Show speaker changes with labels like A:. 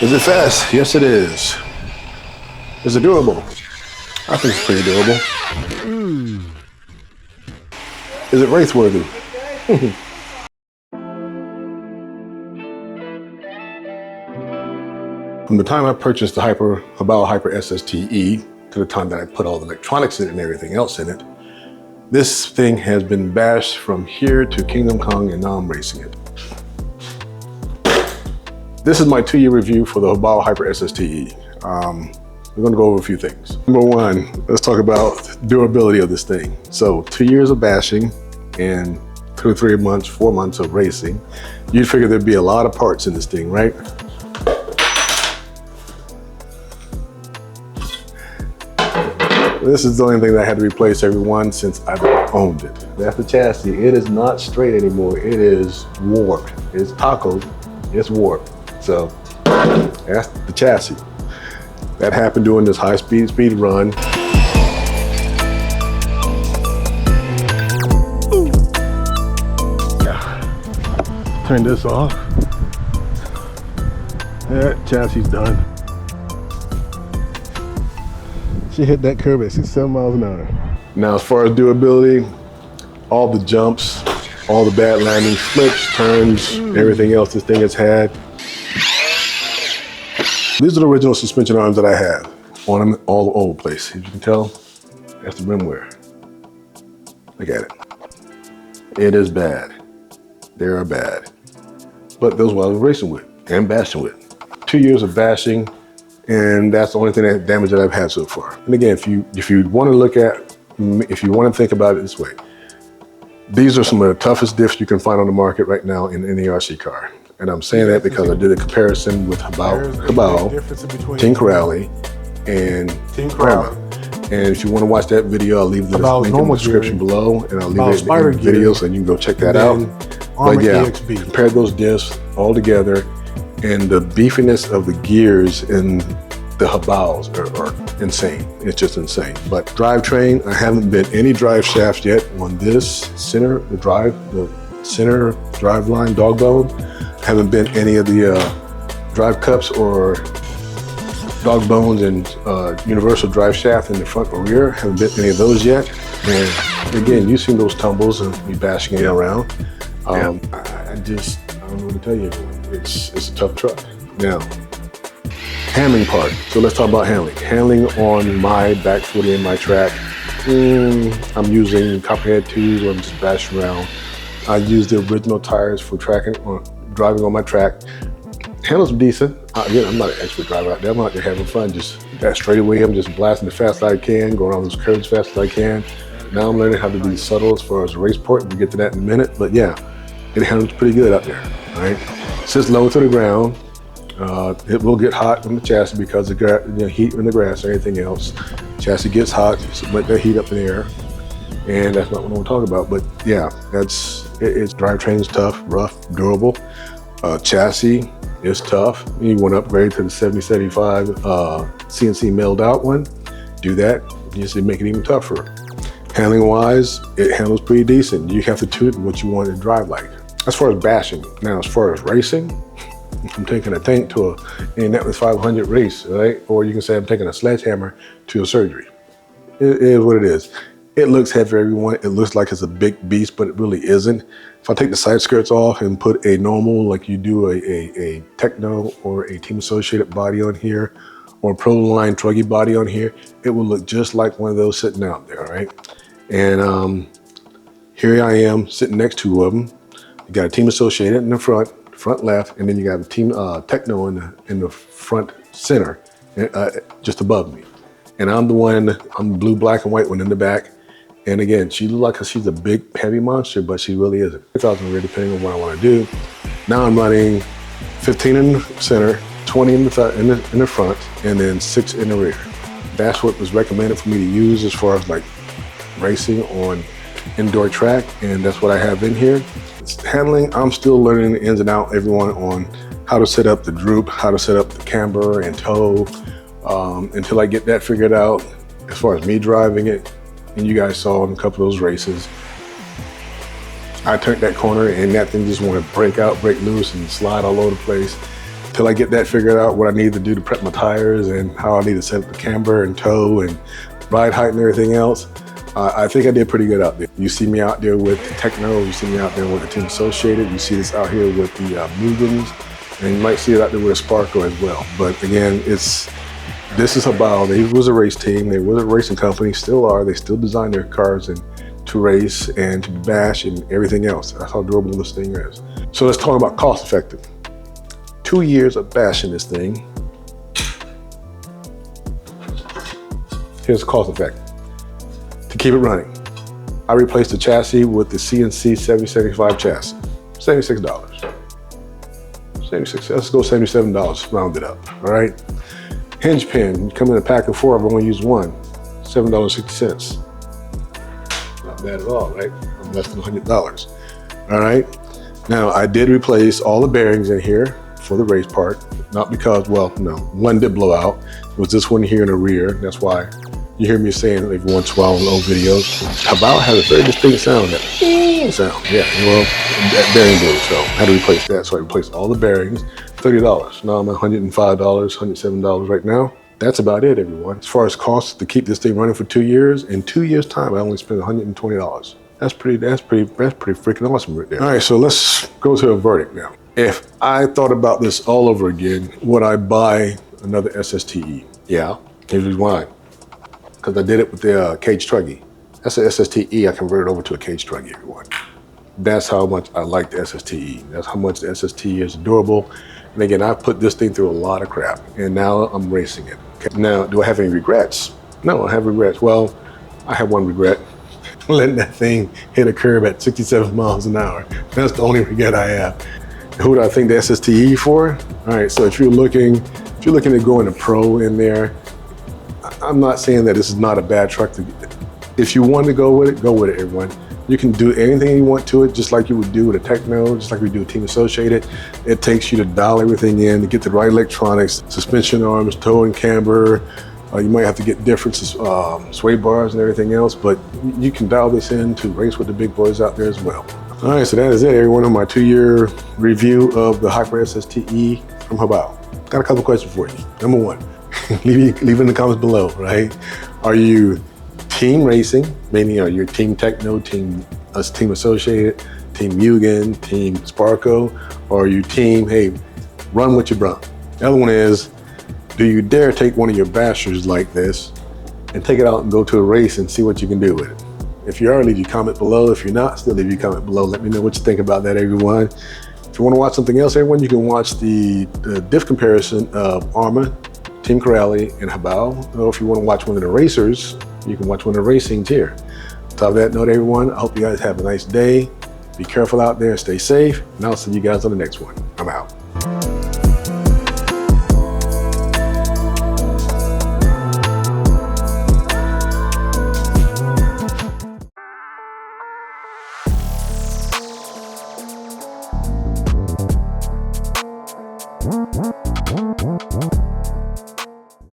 A: Is it fast? Yes, it is. Is it durable? I think it's pretty durable. Is it race worthy? From the time I purchased the HoBao Hyper SSTE to the time that I put all the electronics in it and everything else in it, this thing has been bashed from here to Kingdom Come, and now I'm racing it. This is my 2-year review for the HoBao Hyper SSTE. We're gonna go over a few things. Number one, let's talk about durability of this thing. So 2 years of bashing and 2 or 3 months, 4 months of racing. You'd figure there'd be a lot of parts in this thing, right? This is the only thing that I had to replace every one since I've owned it. That's the chassis. It is not straight anymore. It is warped. It's tacoed, it's warped. So that's the chassis. That happened during this high-speed run. Turn this off. That chassis is done. She hit that curb at 67 miles an hour. Now, as far as durability, all the jumps, all the bad landings, flips, turns, everything else this thing has had. These are the original suspension arms that I have on them all over the place. As you can tell, that's the rim wear. Look at it. It is bad. They are bad. But those were what I was racing with and bashing with. 2 years of bashing, and that's the only thing that damage that I've had so far. And again, if you want to look at, if you want to think about it this way, these are some of the toughest diffs you can find on the market right now in any RC car. And I'm saying that because I did a comparison with HoBao, Team Corrale, and Team Corrale. And if you want to watch that video, I'll leave the link in the description below, and I'll leave it in the video so you can go check that out. But yeah, compare those diffs all together, and the beefiness of the gears in the HoBaos are insane. It's just insane. But drivetrain, I haven't bent any drive shafts yet on this center, the center drive line dog bone. Haven't bent any of the drive cups or dog bones and universal drive shaft in the front or rear. Haven't bent any of those yet. And again, you've seen those tumbles and me bashing it around. I don't know what to tell you. It's a tough truck. Now, handling part. So let's talk about handling. Handling on my back 40 and my track. I'm using Copperhead 2s where I'm just bashing around. I use the original tires for driving on my track. Handles decent. Again, I'm not an expert driver out there. I'm out there having fun. Just that straightaway, I'm just blasting as fast as I can, going around those curves as fast as I can. Now I'm learning how to be subtle as far as the race port. We'll get to that in a minute. But yeah, it handles pretty good out there. All right. Sits low to the ground. It will get hot on the chassis because of the heat in the grass or anything else. Chassis gets hot, so let that heat up in the air. And that's not what I want to talk about. But yeah, its drivetrain is tough, rough, durable. Chassis is tough. You want to upgrade to the 7075 CNC milled out one. Do that, just to make it even tougher. Handling wise, it handles pretty decent. You have to tune it what you want it to drive like. As far as bashing, now as far as racing, I'm taking a tank to an Indianapolis 500 race, right? Or you can say I'm taking a sledgehammer to a surgery. It is what it is. It looks heavy, everyone. It looks like it's a big beast, but it really isn't. If I take the side skirts off and put a normal, like you do a Tekno or a Team Associated body on here, or a Pro Line truggy body on here, it will look just like one of those sitting out there, right? And here I am sitting next to two of them. You got a Team Associated in the front left, and then you got a Team Tekno in the front center, just above me. And I'm the blue, black, and white one in the back. And again, she looks like she's a big, heavy monster, but she really isn't. 1,000 rear, depending on what I want to do. Now I'm running 15 in the center, 20 in the front, and then 6 in the rear. That's what was recommended for me to use as far as like racing on indoor track, and that's what I have in here. Handling, I'm still learning the ins and outs, everyone, on how to set up the droop, how to set up the camber and toe, until I get that figured out. As far as me driving it, and you guys saw in a couple of those races, I turned that corner and that thing just wanted to break out, break loose, and slide all over the place. till I get that figured out, what I need to do to prep my tires and how I need to set up the camber and toe and ride height and everything else. I think I did pretty good out there. You see me out there with the Tekno, you see me out there with the Team Associated, you see this out here with the Mugans, and you might see it out there with a Sparko as well. But again, this is HoBao. They was a race team, they was a racing company, still are. They still design their cars and to race and to bash and everything else. That's how durable this thing is. So let's talk about cost effective. 2 years of bashing this thing. Here's the cost effect. To keep it running, I replaced the chassis with the CNC 7075 chassis. $76. 76. Let's go $77, round it up, all right? Hinge pin, come in a pack of 4, I've only used one. $7.60. Not bad at all, right? Less than $100, all right? Now, I did replace all the bearings in here for the race part, not because, well, no, one did blow out. It was this one here in the rear. That's why you hear me saying every once in a while in old videos, HoBao has a very distinct sound, that sound. Yeah, well, that bearing blew, so I had to replace that. So I replaced all the bearings, $30. Now I'm at $105, $107 right now. That's about it, everyone. As far as costs to keep this thing running for 2 years, in 2 years' time, I only spent $120. That's pretty freaking awesome right there. All right, so let's go to a verdict now. If I thought about this all over again, would I buy another SSTE? Yeah, here's why. Because I did it with the cage truggy. That's an SSTE, I converted over to a cage truggy, everyone. That's how much I like the SSTE. That's how much the SSTE is durable. And again, I put this thing through a lot of crap, and now I'm racing it. Okay. Now, do I have any regrets? No, I have regrets. Well, I have one regret. Letting that thing hit a curb at 67 miles an hour. That's the only regret I have. Who do I think the SSTE for? All right, so if you're looking at going a pro in there, I'm not saying that this is not a bad truck. If you want to go with it, everyone. You can do anything you want to it, just like you would do with a Tekno, just like we do a Team Associated. It takes you to dial everything in, to get the right electronics, suspension arms, toe and camber. You might have to get different sway bars and everything else, but you can dial this in to race with the big boys out there as well. All right, so that is it, everyone, on my 2-year review of the Hyper SSTE from HoBao. Got a couple questions for you. Number one, leave in the comments below, right? Are you team racing, meaning are you Team Tekno, Team Associated, Team Mugen, Team Sparko, or are you team, hey, run what you brung? The other one is, do you dare take one of your bashers like this and take it out and go to a race and see what you can do with it? If you are, leave your comment below. If you're not, still leave your comment below. Let me know what you think about that, everyone. If you want to watch something else, everyone, you can watch the diff comparison of Arma, Team Corrali, and HoBao. Or if you want to watch one of the racers, you can watch one of the racings here. On top of that note, everyone, I hope you guys have a nice day. Be careful out there, stay safe, and I'll see you guys on the next one. I'm out.